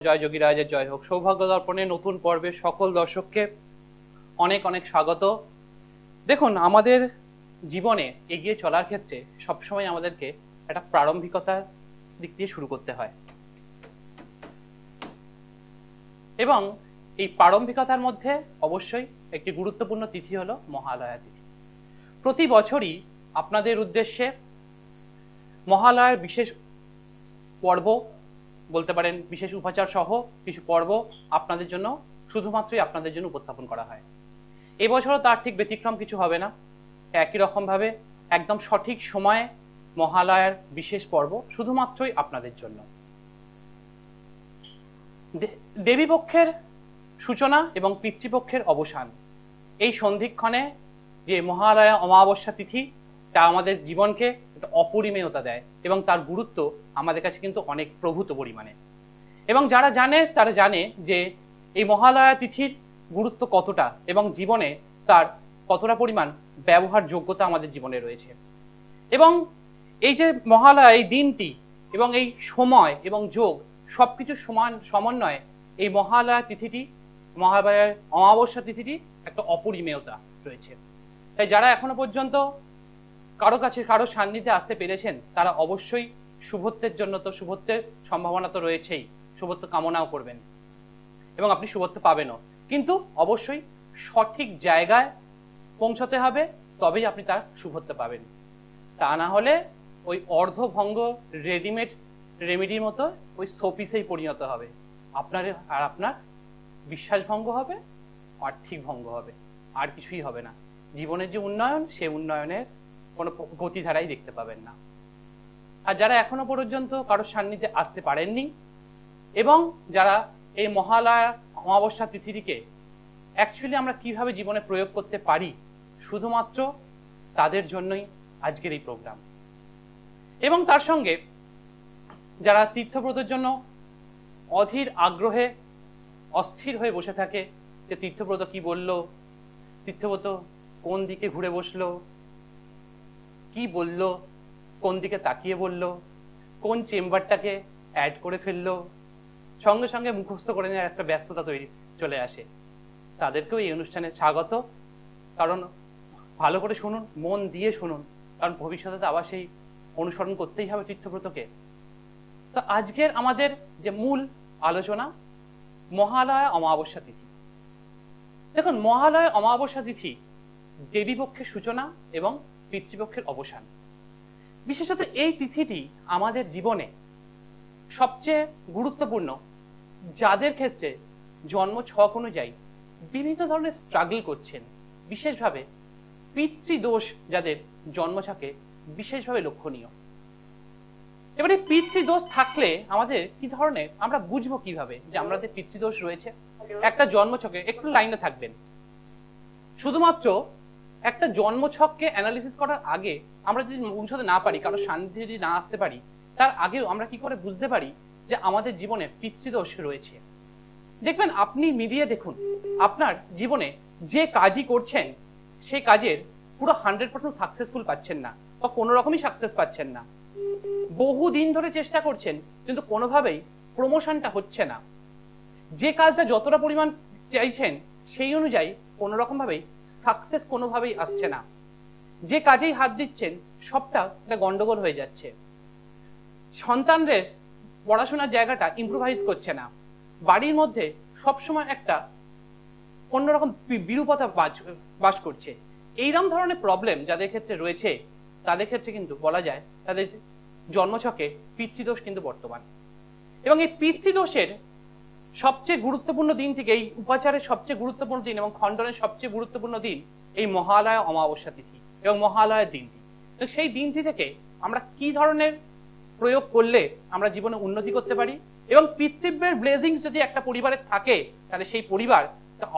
জয় যোগীরাজের জয় হোক। সৌভাগ্য দর্পণের নতুন পর্বে সকল দর্শককে অনেক অনেক স্বাগত। দেখুন, আমাদের জীবনে এগিয়ে চলার ক্ষেত্রে সবসময় আমাদেরকে একটা প্রারম্ভিকতার দিক দিয়ে শুরু করতে হয়, এবং এই প্রারম্ভিকতার মধ্যে অবশ্যই একটি গুরুত্বপূর্ণ তিথি হলো মহালয়া তিথি। প্রতি বছরই আপনাদের উদ্দেশ্যে মহালয়ার বিশেষ পর্ব বলতে পারেন, বিশেষ উপাচার সহ কিছু পর্ব আপনাদের জন্য, শুধুমাত্রই আপনাদের জন্য উপস্থাপন করা হয়। এবছরও তার ঠিক ব্যতিক্রম কিছু হবে না। একই রকম ভাবে একদম সঠিক সময়ে মহালয়ার বিশেষ পর্ব শুধুমাত্রই আপনাদের জন্য। দেবী পক্ষের সূচনা এবং পিতৃপক্ষের অবসান, এই সন্ধিক্ষণে যে মহালয়া অমাবস্যা তিথি, তা আমাদের জীবনকে একটা অপরিমেয়তা দেয় এবং তার গুরুত্ব আমাদের কাছে কিন্তু অনেক প্রভূত পরিমাণে। এবং যারা জানে তারা জানে যে এই মহালয়া তিথির গুরুত্ব কতটা এবং জীবনে তার কতটা পরিমাণ ব্যবহার যোগ্যতা আমাদের জীবনে রয়েছে। এবং এই যে মহালয়া, এই দিনটি এবং এই সময় এবং যোগ সবকিছু সমন্বয়ে এই মহালয়া তিথিটি, মহালয়া অমাবস্যা তিথিটি একটা অপরিমেয়তা রয়েছে। তাই যারা এখনো পর্যন্ত কারো সান্নিধ্যে আসতে পেরেছেন, তারা অবশ্যই শুভত্বের জন্য তো শুভত্বের সম্ভাবনা তো রয়েছেই, শুভত্ব কামনাও করবেন এবং আপনি শুভত্ব পাবেনও, কিন্তু অবশ্যই সঠিক জায়গায় পৌঁছতে হবে, তবেই আপনি তার শুভত্ব পাবেন। তা না হলে ওই অর্ধভঙ্গ রেডিমেড রেমেডির মতো ওই শোপিসেই পরিণত হবে। আপনার বিশ্বাস ভঙ্গ হবে, আর্থিক ভঙ্গ হবে, আর কিছুই হবে না। জীবনের যে উন্নয়ন, সে উন্নয়নের কোনো গতিধারাই দেখতে পাবেন না। আর যারা এখনো পর্যন্ত কারোর সান্নিধ্যে আসতে পারেননি এবং যারা এই মহালয়া অমাবস্যা তিথিটিকে অ্যাকচুয়ালি আমরা কিভাবে জীবনে প্রয়োগ করতে পারি, শুধুমাত্র তাদের জন্যই আজকের এই প্রোগ্রাম। এবং তার সঙ্গে যারা তীর্থব্রতের জন্য অধীর আগ্রহে অস্থির হয়ে বসে থাকে, যে তীর্থব্রত কি বলল, তীর্থব্রত কোন দিকে ঘুরে বসলো, কি বলল, কোন দিকে তাকিয়ে বলল, কোন চেম্বারটাকে অ্যাড করে ফেললো, সঙ্গে সঙ্গে মুখস্থ করে নেওয়ার একটা ব্যস্ততা চলে আসে, তাদেরকেও এই অনুষ্ঠানে স্বাগত। কারণ ভালো করে শুনুন, মন দিয়ে শুনুন, কারণ ভবিষ্যতে আবার সেই অনুসরণ করতেই হবে তীর্থব্রতকে। তো আজকের আমাদের যে মূল আলোচনা, মহালয়া অমাবস্যা তিথি। দেখুন, মহালয়া অমাবস্যা তিথি দেবী পক্ষের সূচনা এবং পিতৃপক্ষের অবসান। বিশেষত এই তিথিটি আমাদের জীবনে সবচেয়ে গুরুত্বপূর্ণ, যাদের ক্ষেত্রে জন্ম ছক অনুযায়ী বিভিন্ন ধরনের স্ট্রাগল করছেন, বিশেষভাবে পিতৃদোষ যাদের জন্মছকে বিশেষভাবে লক্ষণীয়। এবারে পিতৃদোষ থাকলে আমাদের কি ধরনের, আমরা বুঝবো কিভাবে যে আমাদের পিতৃদোষ রয়েছে? একটা জন্মছকে, একটু লাইনে থাকবেন, শুধুমাত্র একটা জন্মছককে অ্যানালিসিস করার আগে আমরা যদি পৌঁছতে না পারি, কারো সান্নিধ্যে যদি না আসতে পারি, তার আগেও আমরা কি করে বুঝতে পারি যে আমাদের জীবনে পিতৃদোষ রয়েছে? দেখবেন, আপনি মিলিয়ে দেখুন, আপনার জীবনে যে কাজই করছেন সেই কাজের পুরো 100% সাকসেসফুল পাচ্ছেন না, বা কোনো রকমই সাকসেস পাচ্ছেন না। বহুদিন ধরে চেষ্টা করছেন কিন্তু কোনোভাবেই প্রমোশনটা হচ্ছে না। যে কাজটা যতটা পরিমাণ চাইছেন সেই অনুযায়ী কোনো রকম ভাবেই সাকসেস কোনোভাবেই আসছে না। যে কাজেই হাত দিচ্ছেন সবটা একটা গন্ডগোল হয়ে যাচ্ছে। সন্তানদের পড়াশোনার জায়গাটা ইম্প্রোভাইজ করছে না। বাড়ির মধ্যে সবসময় একটা অন্যরকম বিরূপতা বাস করছে। এইরকম ধরনের প্রবলেম যাদের ক্ষেত্রে রয়েছে, তাদের ক্ষেত্রে কিন্তু বলা যায় তাদের জন্মছকে পিতৃদোষ কিন্তু বর্তমান। এবং এই পিতৃদোষের সবচেয়ে গুরুত্বপূর্ণ দিন থেকে, এই উপাচারের সবচেয়ে গুরুত্বপূর্ণ দিন এবং খণ্ডনের সবচেয়ে গুরুত্বপূর্ণ দিন এই মহালয়া অমাবস্যা তিথি এবং মহালয়ার দিনটি। তো সেই দিনটি থেকে আমরা কি ধরনের প্রয়োগ করলে আমরা জীবনে উন্নতি করতে পারি, এবং পিতৃব্যের ব্লেসিংস যদি একটা পরিবারে থাকে, তাহলে সেই পরিবার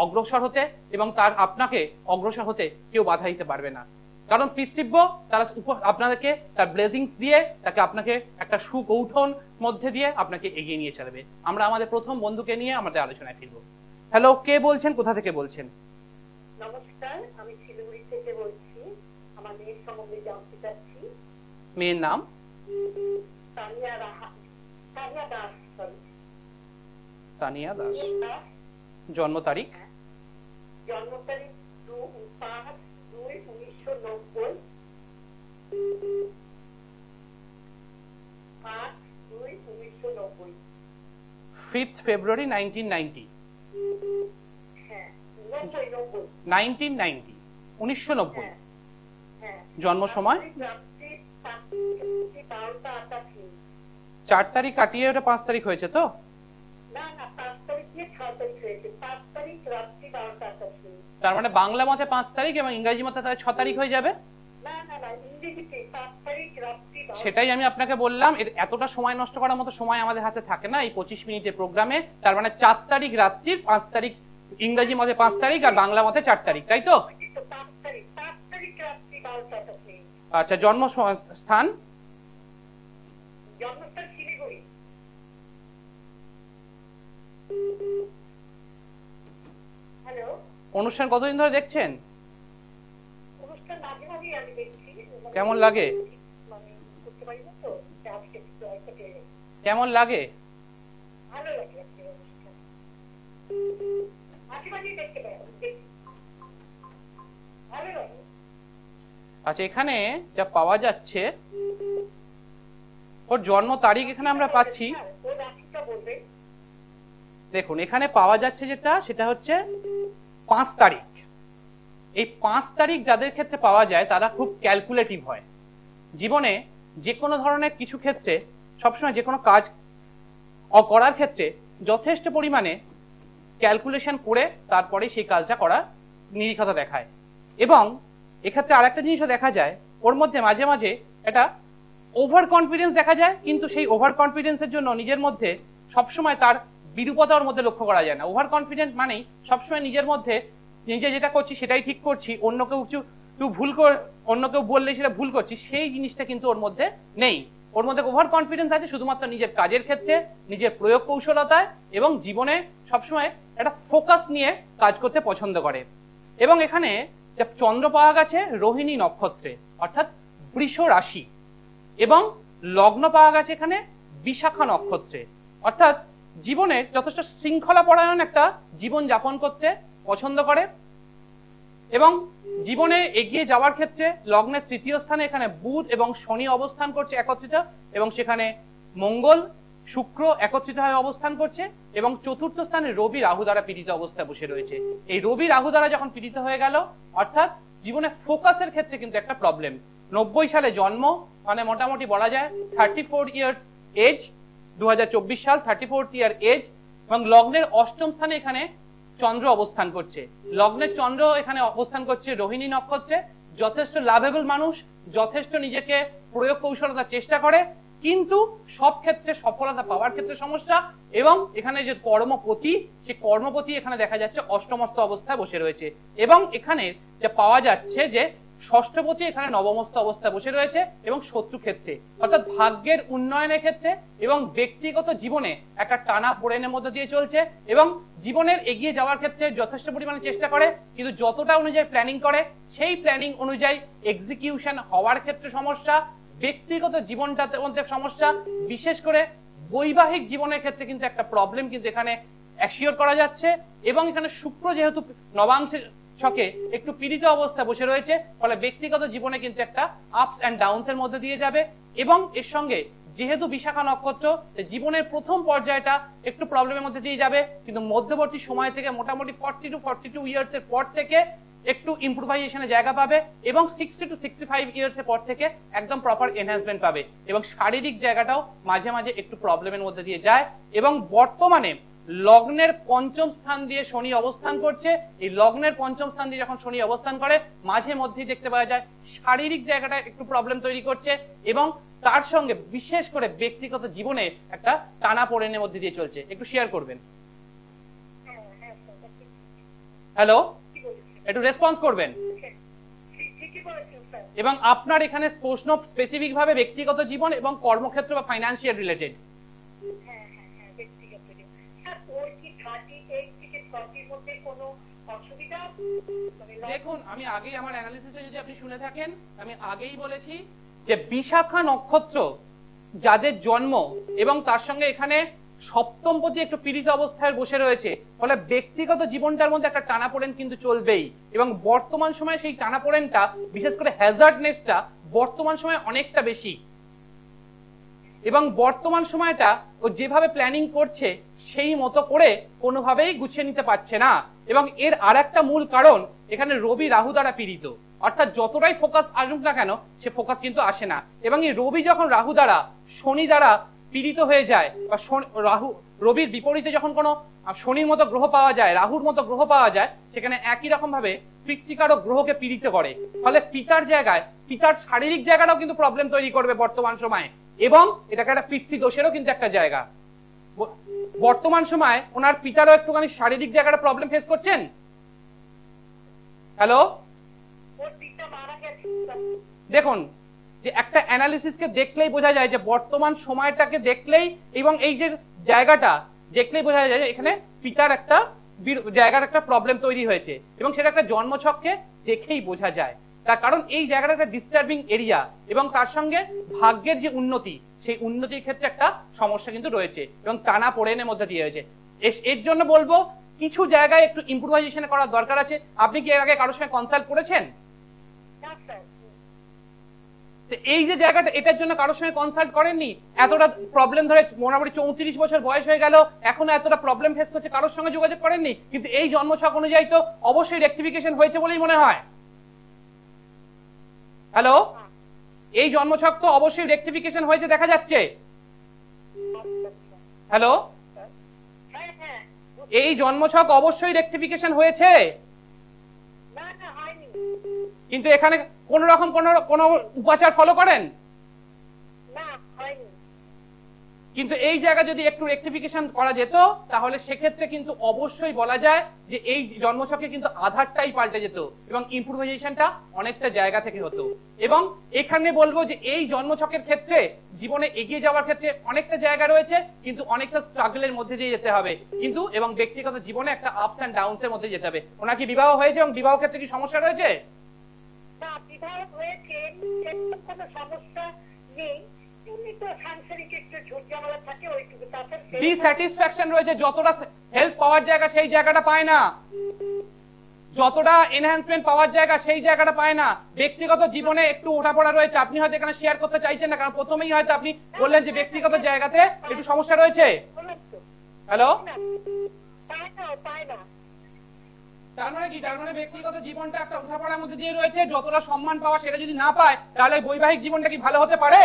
অগ্রসর হতে এবং আপনাকে অগ্রসর হতে কেউ বাধা দিতে পারবে না। কারণ পিতৃব্য তারা আপনাদেরকে তার ব্লেসিংস দিয়ে আপনাকে একটা সুকৌঠন মধ্যে দিয়ে আপনাকে এগিয়ে নিয়ে চলবে। আমরা আমাদের প্রথম বন্ধুকে নিয়ে আমাদের আলোচনায় ফিরবো। হ্যালো, কে বলছেন, কোথা থেকে বলছেন? নমস্কার, আমি শিলিগুড়ি থেকে বলছি। আমার মেয়ের সম্বন্ধে জানতে চাচ্ছি। মেয়ের নাম? তানিয়া দাস। তানিয়া দাস। দাস। জন্ম তারিখ? জন্ম তারিখ 5/2/1990। 5/2/1990। 5th February 1990। হ্যাঁ, 90। 1990, 1990। হ্যাঁ। জন্ম সময়? রাত্রি 12:88। 4 তারিখ কাটিয়ে ওটা 5 তারিখ হয়েছে তো? না না, 5 তারিখ দিয়ে 6 তারিখ হয়েছে। 5 তারিখ রাত্রি 12:88। তার মানে বাংলা মতে 5 তারিখ এবং ইংরেজি মতে তাহলে 6 তারিখ হয়ে যাবে। না না না, ইংরেজিতে 5 তারিখ রাত্রি 12। সেটাই আমি আপনাকে বললাম, এতটা সময় নষ্ট করার মতো সময় আমাদের হাতে থাকে না এই 25 মিনিটের প্রোগ্রামে। তার মানে 4 তারিখ রাত্রির 5 তারিখ, ইংরেজি মতে 5 তারিখ আর বাংলা মতে 4 তারিখ, তাই তো? 5 তারিখ রাত্রি 12:88। আচ্ছা, জন্ম স্থান? জন্মস্থান শিলিগুড়ি। হ্যালো। অনুষ্ঠান কতদিন ধরে দেখছেন? অনুষ্ঠান মাঝে মাঝেই আমি দেখছি। কেমন লাগে? মানে করতে পারি না তো, আজকে একটু হয়তো পেয়ে গেছি। কেমন লাগে? ভালো লাগে আজকে অনুষ্ঠান। মাঝে মাঝেই দেখতে পাই, দেখি। ভালো লাগে। আচ্ছা, এখানে যা পাওয়া যাচ্ছে, ওর জন্ম তারিখ এখানে আমরা পাচ্ছি। ও রাশিটা বলবে। দেখুন, এখানে পাওয়া যাচ্ছে যেটা, সেটা হচ্ছে 5 তারিখ। এই 5 তারিখ যাদের ক্ষেত্রে পাওয়া যায় তারা খুব ক্যালকুলেটিভ হয়। জীবনে যে কোনো ধরনের কিছু ক্ষেত্রে সবসময় যে কোনো কাজ করার ক্ষেত্রে যথেষ্ট পরিমাণে ক্যালকুলেশন করে তারপরে সেই কাজটা করার নিরিখতা দেখায়। এবং এক্ষেত্রে আরেকটা জিনিসও দেখা যায়, ওর মধ্যে মাঝে মাঝে একটা ওভার কনফিডেন্স দেখা যায়, কিন্তু সেই ওভার কনফিডেন্সের জন্য নিজের মধ্যে সবসময় তার বিরূপতা ওর মধ্যে লক্ষ্য করা যায় না। ওভার কনফিডেন্স মানেই সবসময় নিজের মধ্যে নিজে যেটা করছি সেটাই ঠিক করছি, অন্য কেউ অন্য কেউ বললে সেটা ভুল করছি, সেই জিনিসটা কিন্তু ওর মধ্যে নেই। ওর মধ্যে ওভার কনফিডেন্স আছে শুধুমাত্র নিজের কাজের ক্ষেত্রে, নিজের প্রয়োগ কৌশলতায়, এবং জীবনে সবসময় একটা ফোকাস নিয়ে কাজ করতে পছন্দ করে। এবং এখানে যে চন্দ্র পাওয়া গেছে রোহিণী নক্ষত্রে, অর্থাৎ বৃষ রাশি, এবং লগ্ন পাওয়া গেছে এখানে বিশাখা নক্ষত্রে, অর্থাৎ জীবনে যথেষ্ট শৃঙ্খলা পরায়ণ একটা জীবন যাপন করতে পছন্দ করে। এবং জীবনে এগিয়ে যাওয়ার ক্ষেত্রে লগ্নের 3য় স্থানে এখানে বুধ এবং শনি অবস্থান করছে একত্রিত, এবং সেখানে মঙ্গল শুক্র একত্রিত হয়ে অবস্থান করছে, এবং 4র্থ স্থানে রবি রাহু দ্বারা পীড়িত অবস্থায় বসে রয়েছে। এই রবি রাহু দ্বারা যখন পীড়িত হয়ে গেল, অর্থাৎ জীবনে ফোকাসের ক্ষেত্রে কিন্তু একটা প্রবলেম। 90 সালে জন্ম, মানে মোটামুটি বলা যায় 34 ইয়ার্স এজ, 2024 সাল, 34th ইয়ার এজ, এবং লগ্নের 8ম স্থানে এখানে চন্দ্র অবস্থান করছে। লগ্নের চন্দ্র এখানে অবস্থান করছে রোহিণী নক্ষত্রে। যথেষ্ট লাভেবল মানুষ, যথেষ্ট নিজেকে প্রয়োগ কৌশলতার চেষ্টা করে, কিন্তু সব ক্ষেত্রে সফলতা পাওয়ার ক্ষেত্রে সমস্যা। এবং এখানে যে কর্মপতি, সে কর্মপতি এখানে দেখা যাচ্ছে অষ্টমস্ত অবস্থায় বসে রয়েছে। এবং এখানে যে পাওয়া যাচ্ছে যে ষষ্ঠপতি এখানে নবমস্ত অবস্থায় বসে রয়েছে, এবং শত্রু ক্ষেত্রে, অর্থাৎ ভাগ্যের উন্নয়নের ক্ষেত্রে এবং ব্যক্তিগত জীবনে একটা টানা পোড়েনের মধ্যে দিয়ে চলছে, এবং জীবনের এগিয়ে যাওয়ার ক্ষেত্রে যথেষ্ট পরিমাণে চেষ্টা করে, কিন্তু যতটা অনুযায়ী প্ল্যানিং করে সেই প্ল্যানিং অনুযায়ী এক্সিকিউশন হওয়ার ক্ষেত্রে সমস্যা, ব্যক্তিগত জীবনটাতে মধ্যে সমস্যা, বিশেষ করে বৈবাহিক জীবনের ক্ষেত্রে কিন্তু একটা প্রবলেম কিন্তু এখানে অ্যাসিওর করা যাচ্ছে। এবং এখানে শুক্র যেহেতু নবাংশের ছকে একটু পীড়িত অবস্থায় বসে রয়েছে, ফলে ব্যক্তিগত জীবনে কিন্তু একটা আপস অ্যান্ড ডাউনস এর মধ্যে দিয়ে যাবে। এবং এর সঙ্গে যেহেতু বিশাখা নক্ষত্র, জীবনের প্রথম পর্যায়টা একটু প্রবলেমের মধ্যে দিয়ে যাবে, কিন্তু মধ্যবর্তী সময় থেকে মোটামুটি 40 to 42 ইয়ার্স এর পর থেকে একটু ইম্প্রুভাইজেশনের জায়গা পাবে, এবং 60 to 65 ইয়ার্স এর পর থেকে একদম প্রপার এনহ্যান্সমেন্ট পাবে। এবং শারীরিক জায়গাটাও মাঝে মাঝে একটু প্রবলেমের মধ্যে দিয়ে যায়। এবং বর্তমানে লগ্নের 5ম স্থান দিয়ে শনি অবস্থান করছে। এই লগ্নের 5ম স্থান দিয়ে যখন শনি অবস্থান করে, মাঝে মধ্যেই দেখতে পাওয়া যায় শারীরিক জায়গাটা একটু প্রবলেম তৈরি করছে, এবং তার সঙ্গে বিশেষ করে ব্যক্তিগত জীবনে একটা টানা পোড়েনের মধ্যে দিয়ে চলছে। একটু শেয়ার করবেন। হ্যালো, একটু রেসপন্স করবেন। এবং আপনার এখানে প্রশ্ন স্পেসিফিক ভাবে ব্যক্তিগত জীবন এবং কর্মক্ষেত্র বা ফাইন্যান্সিয়াল রিলেটেড। দেখুন, আমি আগেই আমার অ্যানালিসিসে যদি আপনি শুনে থাকেন, আমি আগেই বলেছি যে বিশাখা নক্ষত্র যাদের জন্ম এবং তার সঙ্গে এখানে সপ্তমপতি একটু পীড়িত অবস্থায় বসে রয়েছে, ফলে ব্যক্তিগত জীবনটার মধ্যে একটা টানাপোড়েন কিন্তু চলবেই। এবং বর্তমান সময়ে সেই টানাপোড়েনটা, বিশেষ করে হ্যাজার্ডনেসটা বর্তমান সময়ে অনেকটা বেশি। এবং বর্তমান সময়টা ও যেভাবে প্ল্যানিং করছে সেই মতো করে কোনোভাবেই গুছিয়ে নিতে পারছে না। এবং এর আর একটা মূল কারণ, এখানে রবি রাহু দ্বারা পীড়িত, অর্থাৎ যতটাই ফোকাস আসুক না কেন সে ফোকাস কিন্তু আসে না। এবং এই রবি যখন রাহু দ্বারা, শনি দ্বারা পীড়িত হয়ে যায়, বা রবির বিপরীতে যখন কোনো শনির মতো গ্রহ পাওয়া যায়, রাহুর মতো গ্রহ পাওয়া যায়, সেখানে একই রকম ভাবে পিতৃকারক গ্রহকে পীড়িত করে। ফলে পিতার জায়গায়, পিতার শারীরিক জায়গাটাও কিন্তু প্রবলেম তৈরি করবে বর্তমান সময়ে। এবং এটাকে একটা পিতৃদোষেরও কিন্তু একটা জায়গা। বর্তমান সময় ওনার পিতারও একটুখানি শারীরিক জায়গাটা প্রবলেম ফেস করছেন। হ্যালো, দেখুন যে একটা অ্যানালিসিসকে দেখলেই বোঝা যায়, যে বর্তমান সময়টাকে দেখলেই এবং এই যে জায়গাটা দেখলেই বোঝা যায় যে এখানে পিতার একটা জায়গার একটা প্রবলেম তৈরি হয়েছে। এবং সেটা একটা জন্মছককে দেখেই বোঝা যায়। তার কারণ এই জায়গাটা একটা ডিস্টার্বিং এরিয়া, এবং তার সঙ্গে ভাগ্যের যে উন্নতি, সেই উন্নতির ক্ষেত্রে একটা সমস্যা কিন্তু রয়েছে, এবং টানা পোড়েনের মধ্যে দিয়ে হয়েছে। এর জন্য বলবো কিছু জায়গায় একটু ইম্প্রুভাইজেশন করার দরকার আছে। আপনি কি এর আগে কারোর সঙ্গে কনসাল্ট করেছেন? এই যে জায়গাটা, এটার জন্য কারোর সঙ্গে কনসাল্ট করেননি? এতটা প্রবলেম ধরে মোটামুটি 34 বছর বয়স হয়ে গেল, এখনো এতটা প্রবলেম ফেস করছে, কারোর সঙ্গে যোগাযোগ করেননি? কিন্তু এই জন্মছক অনুযায়ী তো অবশ্যই রেকটিফিকেশন হয়েছে বলেই মনে হয়। হ্যালো, এই জন্মছক তো অবশ্যই রেকটিফিকেশন হয়েছে দেখা যাচ্ছে। হ্যালো, এই জন্মছক অবশ্যই রেকটিফিকেশন হয়েছে, কিন্তু এখানে কোন রকম কোন উপাচার ফলো করেন? কিন্তু এই জায়গা যদি একটু রেকটিফিকেশন করা যেত, তাহলে সেক্ষেত্রে কিন্তু অবশ্যই বলা যায় যে এই জন্মছকে কিন্তু আধারটাই পাল্টে যেত, এবং ইম্প্রুভাইজেশনটা অনেকটা জায়গা থেকে হতো। এবং এখানে বলবো যে এই জন্মছকের ক্ষেত্রে জীবনে এগিয়ে যাওয়ার ক্ষেত্রে অনেকটা জায়গা রয়েছে, কিন্তু অনেকটা স্ট্রাগলের মধ্যে দিয়ে যেতে হবে কিন্তু, এবং ব্যক্তিগত জীবনে একটা আপস এন্ড ডাউনস এর মধ্যে যেতে হবে। ওনার কি বিবাহ হয়েছে, এবং বিবাহ ক্ষেত্রে কি সমস্যা রয়েছে? না, বিবাহ হয়েছে, এরকম কোনো সমস্যা নেই, ডিস্যাটিসফ্যাকশন রয়েছে, যতটা হেল্প পাওয়ার জায়গা সেই জায়গাটা পায় না, যতটা এনহ্যান্সমেন্ট পাওয়ার জায়গা সেই জায়গাটা পায় না। ব্যক্তিগত জীবনে একটু ওঠাপড়া রয়েছে, আপনি হয়তো এখানে শেয়ার করতে চাইছেন না, কারণ প্রথমেই হয়তো আপনি বললেন যে ব্যক্তিগত জায়গাতে একটু সমস্যা রয়েছে। হ্যালো, তার মানে কি? তার মানে ব্যক্তিগত জীবনটা একটা ওঠাপড়ার মধ্যে দিয়ে রয়েছে, যতটা সম্মান পাওয়া সেটা যদি না পায়, তাহলে বৈবাহিক জীবনটা কি ভালো হতে পারে?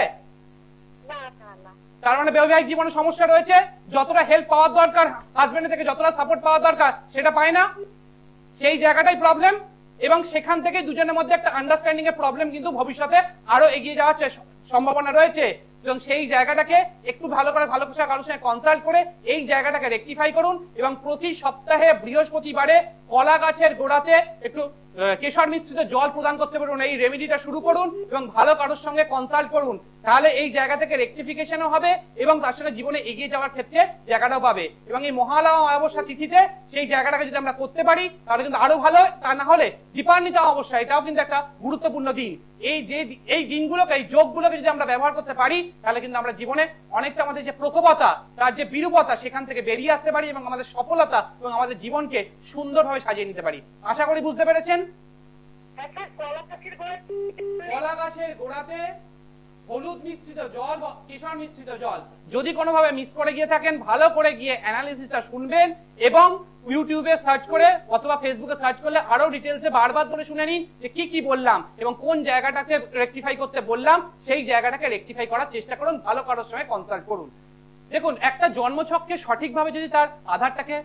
তার মানে বৈবাহিক জীবনে সমস্যা রয়েছে, যতটা হেল্প পাওয়ার দরকার হাজবেন্ডের থেকে, যতটা সাপোর্ট পাওয়ার দরকার সেটা পায় না, সেই জায়গাটাই প্রবলেম। এবং সেখান থেকে দুজনের মধ্যে একটা আন্ডারস্ট্যান্ডিং এর প্রবলেম কিন্তু ভবিষ্যতে আরো এগিয়ে যাওয়ার সম্ভাবনা রয়েছে। এবং সেই জায়গাটাকে একটু ভালো করে কারোর সঙ্গে কনসাল্ট করে এই জায়গাটাকে রেকটিফাই করুন। এবং প্রতি সপ্তাহে বৃহস্পতিবারে কলা গাছের গোড়াতে একটু কেশর মিশ্রিত জল প্রদান করতে পারুন, এই রেমেডিটা শুরু করুন, এবং ভালো কারোর সঙ্গে কনসাল্ট করুন, তাহলে এই জায়গা থেকে রেকটিফিকেশনও হবে, এবং তার সঙ্গে জীবনে এগিয়ে যাওয়ার ক্ষেত্রে জায়গাটাও পাবে। এবং এই মহালয়া অমাবস্যা তিথিতে সেই জায়গাটাকে যদি আমরা করতে পারি তাহলে কিন্তু আরো ভালো। তা না হলে দীপান্বিত অমাবস্যা, এটাও কিন্তু একটা গুরুত্বপূর্ণ দিন। এই দিনগুলোকে, এই যোগগুলোকে যদি আমরা ব্যবহার করতে পারি, তাহলে কিন্তু আমরা জীবনে অনেকটা আমাদের যে প্রকোপতা, তার যে বিরূপতা, সেখান থেকে বেরিয়ে আসতে পারি, এবং আমাদের সফলতা এবং আমাদের জীবনকে সুন্দরভাবে সাজিয়ে নিতে পারি। আশা করি বুঝতে পেরেছেন। কলা গাছের গোড়াতে হলুদ মিশ্রিত জল বা কেশর মিশ্রিত জল, যদি কোনোভাবে মিস করে গিয়ে থাকেন, ভালো করে গিয়ে অ্যানালিসিসটা শুনবেন, এবং ইউটিউবে সার্চ করে অথবা ফেসবুকে সার্চ করলে আরো ডিটেলসে বারবার করে শুনে নিন যে কি কি বললাম, এবং কোন জায়গাটাকে রেকটিফাই করতে বললাম সেই জায়গাটাকে রেকটিফাই করার চেষ্টা করুন, ভালো কারোর সঙ্গে কনসাল্ট করুন। দেখুন, একটা জন্মছককে সঠিকভাবে যদি তার আধারটাকে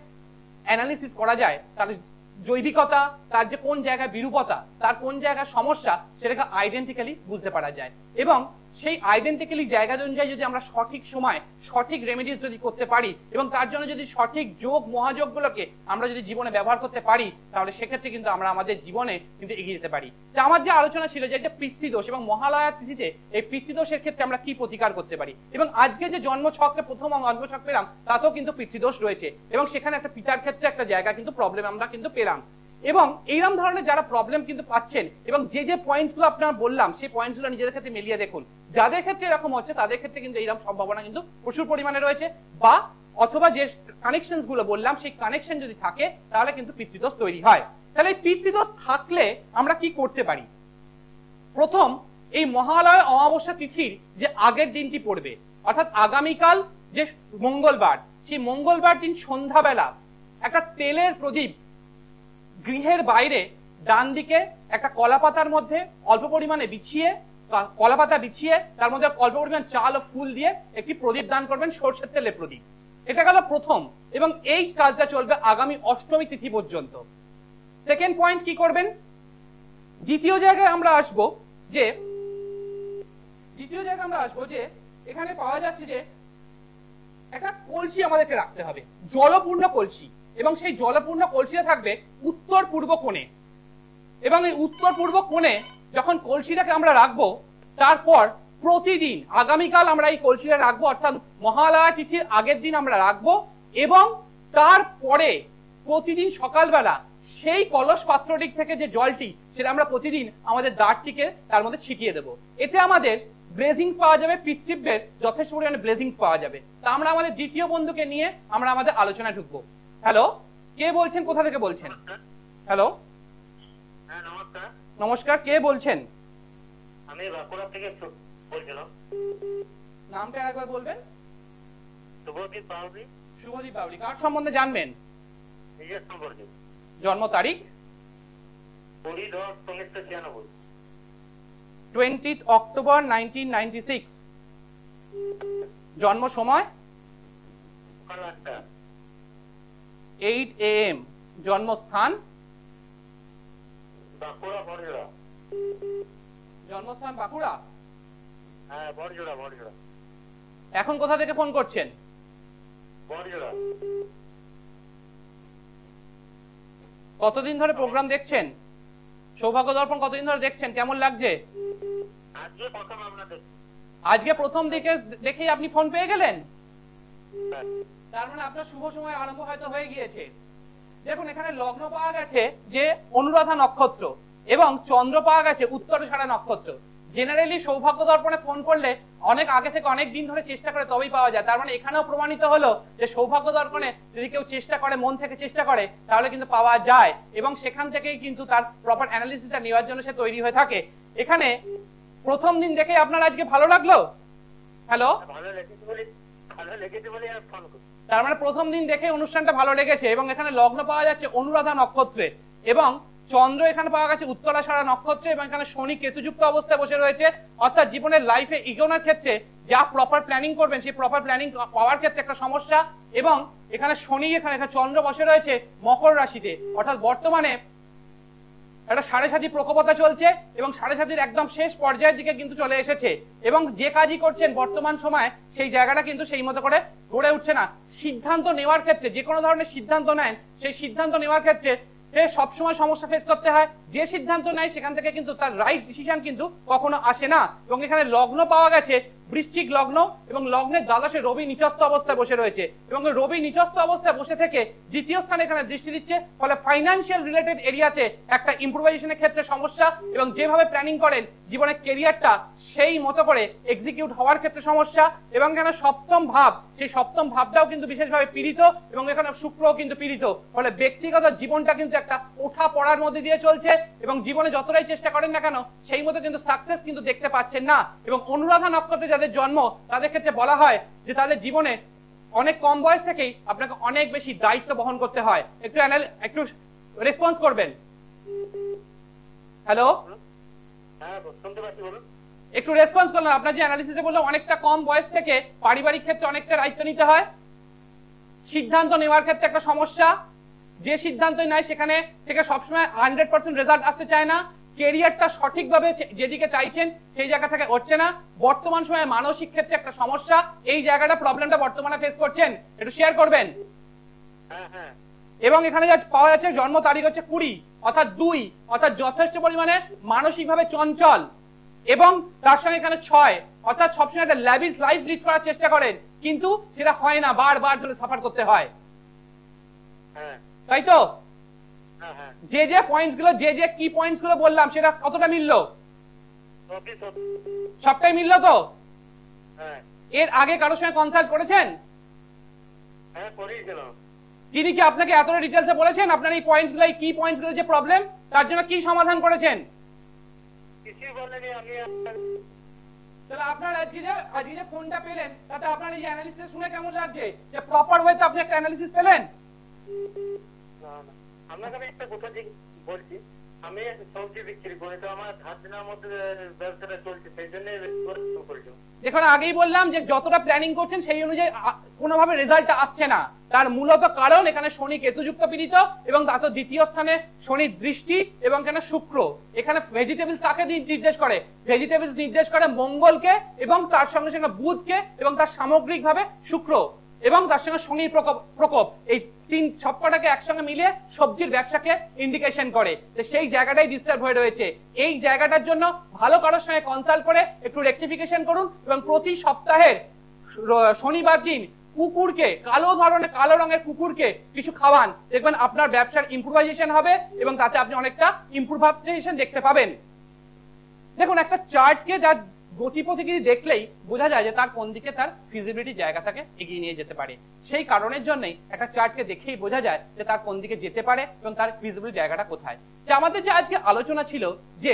অ্যানালিসিস করা যায়, তাহলে জৈবিকতা, তার যে কোন জায়গায় বিরূপতা, তার কোন জায়গায় সমস্যা, সেটাকে আইডেন্টিক্যালি বুঝতে পারা যায়। এবং সেই আইডেন্টিক্যালি জায়গা অনুযায়ী যদি আমরা সঠিক সময় সঠিক রেমেডিস যদি করতে পারি, এবং তার জন্য যদি সঠিক যোগ মহাযোগগুলোকে আমরা যদি জীবনে ব্যবহার করতে পারি, তাহলে সেক্ষেত্রে কিন্তু আমরা আমাদের জীবনে কিন্তু এগিয়ে যেতে পারি। তো আমার যে আলোচনা ছিল যে একটা পিতৃদোষ, এবং মহালয়া তিথিতে এই পিতৃদোষের ক্ষেত্রে আমরা কি প্রতিকার করতে পারি, এবং আজকে যে জন্মছককে প্রথম জন্মছক পেলাম তাতেও কিন্তু পিতৃদোষ রয়েছে, এবং সেখানে একটা পিতার ক্ষেত্রে একটা জায়গা কিন্তু প্রবলেম আমরা কিন্তু পেলাম। এবং এইরকম ধরনের যারা প্রবলেম কিন্তু পাচ্ছেন, এবং যে পয়েন্টসগুলো আপনারা বললাম সেই পয়েন্টসগুলো নিজেদের ক্ষেত্রে মিলিয়ে দেখুন, যাদের ক্ষেত্রে এরকম হচ্ছে তাদের ক্ষেত্রে কিন্তু এইরকম সম্ভাবনা কিন্তু প্রচুর পরিমাণে রয়েছে, বা অথবা যে কানেকশনস গুলো বললাম সেই কানেকশন যদি থাকে তাহলে কিন্তু পিতৃদোষ তৈরি হয়। তাহলে এই পিতৃদোষ থাকলে আমরা কি করতে পারি? প্রথম, এই মহালয়া অমাবস্যা তিথির যে আগের দিনটি পড়বে, অর্থাৎ আগামীকাল যে মঙ্গলবার, সেই মঙ্গলবার দিন সন্ধ্যাবেলা একটা তেলের প্রদীপ গৃহের বাইরে ডান দিকে একটা কলাপাতার মধ্যে অল্প পরিমাণে বিছিয়ে, কলাপাতা বিছিয়ে তার মধ্যে অল্প পরিমাণ চাল ও ফুল দিয়ে একটি প্রদীপ দান করবেন, সরষের তেলের প্রদীপ। এটা গেল প্রথম, এবং এই কাজটা চলবে আগামী অষ্টমী তিথি পর্যন্ত। সেকেন্ড পয়েন্ট কি করবেন? দ্বিতীয় জায়গায় আমরা আসবো যে এখানে পাওয়া যাচ্ছে যে একটা কলসি আমাদেরকে রাখতে হবে, জলপূর্ণ কলসি, এবং সেই জলপূর্ণ কলসিটা থাকবে উত্তর পূর্ব কোণে। এবং এই উত্তর পূর্ব কোণে যখন কলসিটাকে আমরা রাখবো, তারপর প্রতিদিন আগামীকাল আমরা এই কলসিটা রাখবো, অর্থাৎ মহালয়া তিথির আগের দিন আমরা রাখবো, এবং তারপরে প্রতিদিন সকালবেলা সেই কলস পাত্রটি থেকে যে জলটি, সেটা আমরা প্রতিদিন আমাদের দ্বারটিকে তার মধ্যে ছিটিয়ে দেবো। এতে আমাদের ব্লেসিংস পাওয়া যাবে, পিতৃব্যের যথেষ্ট পরিমাণে ব্লেসিংস পাওয়া যাবে। তা আমরা আমাদের দ্বিতীয় বন্ধুকে নিয়ে আমরা আমাদের আলোচনায় ঢুকবো। হ্যালো, কে বলছেন, কোথা থেকে বলছেন? হ্যালো, হ্যাঁ নমস্কার। নমস্কার, কে বলছেন? আমি বাঁকুড়া থেকে বলছিলাম। নামটা একবার বলবেন। শুভদীপ বাউরি। শুভদীপ বাউরি, কার সম্বন্ধে জানবেন? নিজের সম্পর্কে। জন্ম তারিখ? 20/10/1996। 20th October 1996। জন্ম সময়? সকাল 8টা। 8 AM। জন্মস্থান? বাঁকুড়া বড়জোড়া। জন্মস্থান বাঁকুড়া? হ্যাঁ বড়জোড়া বড়জোড়া। এখন কোথা থেকে ফোন করছেন? বড়জোড়া। কতদিন ধরে প্রোগ্রাম দেখছেন? সৌভাগ্য দর্পণ কতদিন ধরে দেখছেন? কেমন লাগছে? আজকে প্রথম আপনাদের। আজকে প্রথম দিকে দেখেই আপনি ফোন পেয়ে গেলেন? হ্যাঁ। তার মানে আপনার শুভ সময় আরম্ভ হয়তো হয়ে গিয়েছে। দেখুন, এখানে লগ্ন পাওয়া গেছে যে অনুরাধা নক্ষত্র, এবং চন্দ্র পাওয়া গেছে উত্তরাষাঢ়া নক্ষত্র। জেনারেলি সৌভাগ্য দর্পণে ফোন করলে অনেক আগে থেকে অনেক দিন ধরে চেষ্টা করে তবেই পাওয়া যায়। তার মানে এখানেও প্রমাণিত হলো যে সৌভাগ্য দর্পণে যদি কেউ চেষ্টা করে, মন থেকে চেষ্টা করে, তাহলে কিন্তু পাওয়া যায়, এবং সেখান থেকেই কিন্তু তার প্রপার অ্যানালিসিসটা নেওয়ার জন্য সে তৈরি হয়ে থাকে। এখানে প্রথম দিন দেখে আপনার আজকে ভালো লাগলো? হ্যালো, ভালো লেগেছে বলে আর ফোন করছি। তার মানে প্রথম দিন দেখে অনুষ্ঠানটা ভালো লেগেছে, এবং এখানে লগ্ন পাওয়া যাচ্ছে অনুরাধা নক্ষত্রে, এবং চন্দ্র এখানে পাওয়া গেছে উত্তরাষাঢ়া নক্ষত্রে, এবং এখানে শনি কেতুযুক্ত অবস্থায় বসে রয়েছে। অর্থাৎ জীবনের লাইফে এগোনোর ক্ষেত্রে যা প্রপার প্ল্যানিং করবেন, সেই প্রপার প্ল্যানিং পাওয়ার ক্ষেত্রে একটা সমস্যা। এবং এখানে শনি, এখানে চন্দ্র বসে রয়েছে মকর রাশিতে, অর্থাৎ বর্তমানে একটা সাড়ে সাতি প্রকোপতা চলছে, এবং সাড়ে সাতির একদম শেষ পর্যায়ের দিকে কিন্তু চলে এসেছে, এবং যে কাজই করছেন বর্তমান সময় সেই জায়গাটা কিন্তু সেই মতো করে গড়ে উঠছে না। সিদ্ধান্ত নেওয়ার ক্ষেত্রে, যে কোনো ধরনের সিদ্ধান্ত নেন, সেই সিদ্ধান্ত নেওয়ার ক্ষেত্রে সবসময় সমস্যা ফেস করতে হয়। যে সিদ্ধান্ত নেয় সেখান থেকে কিন্তু তার রাইট ডিসিশন কিন্তু কখনো আসে না। এবং এখানে লগ্ন পাওয়া গেছে বৃশ্চিক লগ্ন, এবং লগ্নের দ্বাদশে রবি নিচস্থ অবস্থায় বসে রয়েছে, এবং রবি নিচস্থ অবস্থায় বসে থেকে দ্বিতীয় স্থানে এখানে দৃষ্টি দিচ্ছে। ফলে ফাইন্যান্সিয়াল রিলেটেড এরিয়াতে একটা ইম্প্রোভাইজেশনের ক্ষেত্রে সমস্যা, এবং যেভাবে প্ল্যানিং করেন জীবনের কেরিয়ারটা সেই মতো করে এক্সিকিউট হওয়ার ক্ষেত্রে সমস্যা। এবং এখানে সপ্তম ভাব, সেই সপ্তম ভাবটাও কিন্তু বিশেষভাবে পীড়িত, এবং এখানে শুক্রও কিন্তু পীড়িত। ফলে ব্যক্তিগত জীবনটা কিন্তু একটা ওঠা পড়ার মধ্যে দিয়ে চলছে, এবং জীবনে যতটাই চেষ্টা করেন না কেন সেই মতো কিন্তু সাকসেস কিন্তু দেখতে পাচ্ছেন না। এবং অনুরাধা নক্ষত্রে যাদের জন্ম, তাদের ক্ষেত্রে বলা হয় যে তাদের জীবনে অনেক কম বয়স থেকেই আপনাকে অনেক বেশি দায়িত্ব বহন করতে হয়। একটু রেসপন্স করবেন। হ্যালো, হ্যাঁ শুনতে পাচ্ছি, বলুন। একটু রেসপন্স করলেন। আপনার যে অ্যানালিসিসে বললাম, অনেকটা কম বয়স থেকে পারিবারিক ক্ষেত্রে অনেকটা দায়িত্ব নিতে হয়, সিদ্ধান্ত নেওয়ার ক্ষেত্রে একটা সমস্যা, যে সিদ্ধান্তই নেয় সেখানে থেকে সবসময় 100% রেজাল্ট আসতে চায় না, কেরিয়ারটা সঠিকভাবে যেদিকে চাইছেন সেই জায়গা থেকে হচ্ছে না, বর্তমান সময়ে মানসিক ক্ষেত্রে একটা সমস্যা, এই জায়গাটা প্রবলেমটা বর্তমানে ফেস করছেন, একটু শেয়ার করবেন। হ্যাঁ হ্যাঁ। এবং এখানে যা পাওয়া যাচ্ছে জন্ম তারিখ হচ্ছে 20, অর্থাৎ 2, অর্থাৎ যথেষ্ট পরিমাণে মানসিকভাবে চঞ্চল, এবং তার সঙ্গে এখানে 6, অর্থাৎ সবসময় একটা ল্যাভিশ লাইফ লিড করার চেষ্টা করেন, কিন্তু সেটা হয় না, বারবার ধরে সাফার করতে হয়, তাই তো? যে যে পয়েন্টস গুলো, যে যে কি পয়েন্টস গুলো বললাম, সেটা কতটা মিললো? সবটাই মিললো তো? এর আগে কারোর সঙ্গে কনসাল্ট করেছেন? হ্যাঁ করিয়েছিলাম। তিনি কি আপনাকে এতটা ডিটেলসে বলেছেন আপনার এই পয়েন্টসগুলো, এই কি পয়েন্টসগুলো যে প্রবলেম, তার জন্য কি সমাধান করেছেন? কিছুই বলেনি। আমি তাহলে আপনার আজকে যে ফোনটা পেলেন তাতে আপনার এই অ্যানালিসিস শুনে কেমন লাগছে, যে প্রপার ওয়েতে আপনি একটা অ্যানালিসিস পেলেন? না না, আপনাকে আমি একটা কথা বলছি। আমি সবজি বিক্রি করি, তো আমার ধার দেনার মধ্যে ব্যবসাটা চলছে, সেই জন্য করছি। দেখুন, আগেই বললাম যে যতটা প্ল্যানিং করছেন সেই অনুযায়ী কোনোভাবে রেজাল্ট আসছে না। তার মূলত কারণ এখানে শনি কেতুযুক্ত পীড়িত, এবং তার তো দ্বিতীয় স্থানে শনির দৃষ্টি, এবং এখানে শুক্র। এখানে ভেজিটেবলস কাকে নির্দেশ করে? ভেজিটেবলস নির্দেশ করে মঙ্গলকে, এবং তার সঙ্গে সঙ্গে বুধকে, এবং তার সামগ্রিকভাবে শুক্র, এবং তার সঙ্গে শনির প্রকোপ। এই তিন সবকটাকে একসঙ্গে মিলিয়ে সবজির ব্যবসাকে ইন্ডিকেশন করে। সেই জায়গাটাই ডিস্টার্ব হয়ে রয়েছে। এই জায়গাটার জন্য ভালো কারোর সঙ্গে কনসাল্ট করে একটু রেকটিফিকেশন করুন, এবং প্রতি সপ্তাহের শনিবার দিন কুকুরকে, কালো রঙের কুকুরকে কিছু খাওয়ান। দেখবেন আপনার ব্যবসার ইম্প্রুভাইজেশন হবে, এবং তাতে আপনি অনেকটা ইম্প্রুভাইজেশন দেখতে পাবেন। দেখুন, একটা চার্টকে যার গতি প্রতিক্রিয়া দেখলেই বোঝা যায় যে তার কোন দিকে তার ফিজিবিলিটি জায়গাটাকে এগিয়ে নিয়ে যেতে পারে। সেই কারণের জন্যই একটা চার্টকে দেখেই বোঝা যায় যে তার কোন দিকে যেতে পারে এবং তার ফিজিবিলিটি জায়গাটা কোথায়। যে আমাদের যে আজকে আলোচনা ছিল, যে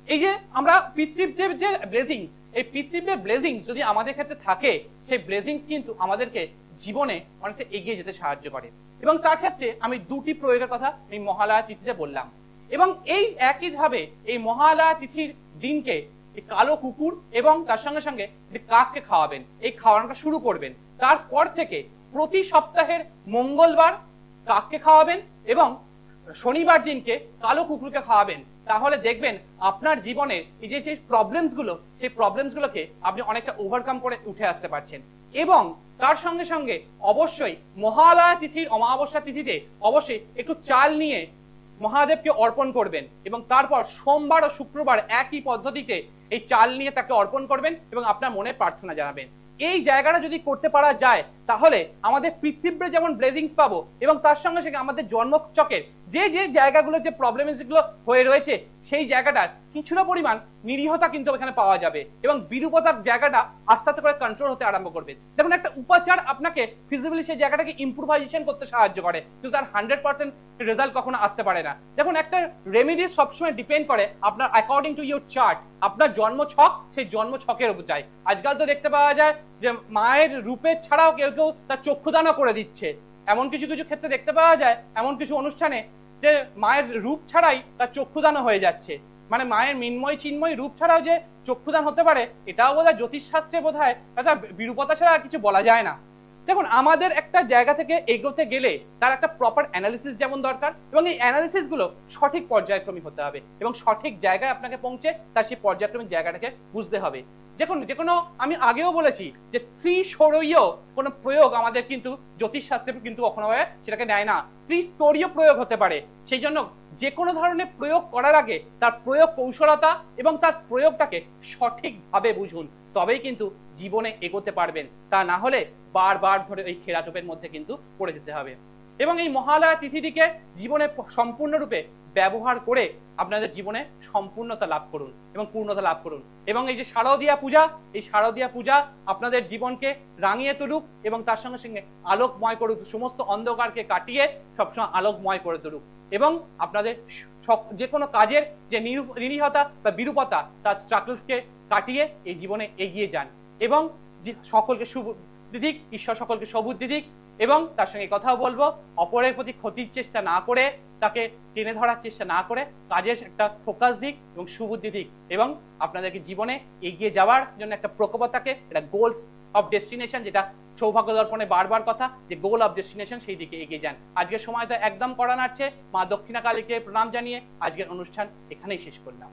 এই যে আমরা পিতৃব্যের যে ব্লেসিংস, এই পিতৃব্যের ব্লেসিংস যদি আমাদের ক্ষেত্রে থাকে, সেই ব্লেসিংস কিন্তু আমাদেরকে জীবনে অনেকটা এগিয়ে যেতে সাহায্য করে। এবং তার ক্ষেত্রে আমি দুটি প্রয়োগের কথা এই মহালয়া তিথিতে বললাম। এবং এই একইভাবে এই মহালয়া তিথির দিনকে কালো কুকুর এবং তার সঙ্গে সঙ্গে কাককে খাওয়াবেন, এই খাওয়ানোটা শুরু করবেন। তারপর থেকে প্রতি সপ্তাহের মঙ্গলবার কাককে খাওয়াবেন, এবং শনিবার দিনকে কালো কুকুরকে খাওয়াবেন। তাহলে দেখবেন আপনার জীবনের এই যে প্রবলেমস গুলো, সেই প্রবলেমস গুলোকে আপনি অনেকটা ওভারকাম করে উঠে আসতে পারছেন। এবং তার সঙ্গে সঙ্গে অবশ্যই মহালয়া তিথির অমাবস্যা তিথিতে অবশ্যই একটু চাল নিয়ে মহাদেবকে অর্পণ করবেন, এবং তারপর সোমবার ও শুক্রবার একই পদ্ধতিতে এই চাল নিয়ে তাকে অর্পণ করবেন, এবং আপনার মনে প্রার্থনা জানাবেন। এই জায়গাটা যদি করতে পারা যায়, তাহলে আমাদের পৃথিবীর যেমন ব্লেসিংস পাবো, এবং তার সঙ্গে সঙ্গে আমাদের জন্মচকের যে যে জায়গাগুলো, যে প্রবলেমস গুলো হয়ে রয়েছে, সেই জায়গাটার কিছুটা পরিমাণ নিরীহতা কিন্তু এখানে পাওয়া যাবে, এবং বিরূপতার জায়গাটা আস্তে আস্তে করে কন্ট্রোল হতে আরম্ভ করবে। দেখুন, একটা উপাচার আপনাকে ফিজিবিলি সেই জায়গাটাকে ইম্প্রুভাইজেশন করতে সাহায্য করে, কিন্তু তার 100% রেজাল্ট কখনো আসতে পারে না। দেখুন, একটা রেমেডি সবসময় ডিপেন্ড করে আপনার অ্যাকর্ডিং টু ইউর চার্ট, আপনার জন্ম ছক, সেই জন্ম ছকের উপর যায়। আজকাল তো দেখতে পাওয়া যায় যে মায়ের রূপের ছাড়াও কেউ কেউ তার চক্ষুদানও করে দিচ্ছে। এমন কিছু কিছু ক্ষেত্রে দেখতে পাওয়া যায়, এমন কিছু অনুষ্ঠানে, যে মায়ের রূপ ছাড়াই তার চক্ষুদানও হয়ে যাচ্ছে। মানে মায়ের মিন্ময় চিন্ময় রূপ ছাড়াও যে চক্ষুদান হতে পারে, এটাও বোধহয় জ্যোতিষশাস্ত্রে বোধহয় এটা বিরূপতা ছাড়া আর কিছু বলা যায় না। দেখুন, আমাদের একটা জায়গা থেকে এগোতে গেলে তার একটা প্রপার অ্যানালিসিস যেমন দরকার, এবং এই অ্যানালিসিস গুলো সঠিক পর্যায়ক্রমিক হতে হবে, এবং সঠিক জায়গায় আপনাকে পৌঁছে তার সেই পর্যায়ক্রমিক জায়গাটাকে বুঝতে হবে। দেখুন, যে কোনো, আমি আগেও বলেছি যে ত্রিস্তরীয় কোনো প্রয়োগ আমাদের কিন্তু জ্যোতিষশাস্ত্রে কিন্তু কখনো সেটাকে নেয় না। ত্রিস্তরীয় প্রয়োগ হতে পারে। সেই জন্য যে কোনো ধরনের প্রয়োগ করার আগে তার প্রয়োগ কৌশলতা এবং তার প্রয়োগটাকে সঠিকভাবে বুঝুন, তবেই কিন্তু জীবনে এগোতে পারবেন। তা না হলে বারবার ধরে ওই খেলাটোপের মধ্যে কিন্তু পড়ে যেতে হবে। এবং এই মহালয়া তিথিটিকে জীবনে সম্পূর্ণরূপে ব্যবহার করে আপনাদের জীবনে সম্পূর্ণতা লাভ করুন এবং পূর্ণতা লাভ করুন। এবং এই যে শারদীয়া পূজা, এই শারদীয়া পূজা আপনাদের জীবনকে রাঙিয়ে তুলুক, এবং তার সঙ্গে সঙ্গে আলোকময় করুক, সমস্ত অন্ধকারকে কাটিয়ে সবসময় আলোকময় করে তুলুক, এবং আপনাদের যে কোনো কাজের যে নিরীহতা বা বিরূপতা, তার স্ট্রাগলসকে কাটিয়ে এই জীবনে এগিয়ে যান। এবং সকলকে শুভবুদ্ধি দিক, ঈশ্বর সকলকে সবুদ্ধি দিক। এবং তার সঙ্গে কথাও বলবো, অপরের প্রতি ক্ষতির চেষ্টা না করে, তাকে টেনে ধরার চেষ্টা না করে, কাজের একটা ফোকাস দিক এবং সুবুদ্ধি দিক, এবং আপনাদেরকে জীবনে এগিয়ে যাওয়ার জন্য একটা প্রকল্পটাকে, একটা গোলস অফ ডেস্টিনেশন, যেটা সৌভাগ্য দর্পণে বারবার কথা, যে গোল অফ ডেস্টিনেশন, সেই দিকে এগিয়ে যান। আজকের সময় তো একদম করা নাড়ছে। মা দক্ষিণা কালীকে প্রণাম জানিয়ে আজকের অনুষ্ঠান এখানেই শেষ করলাম।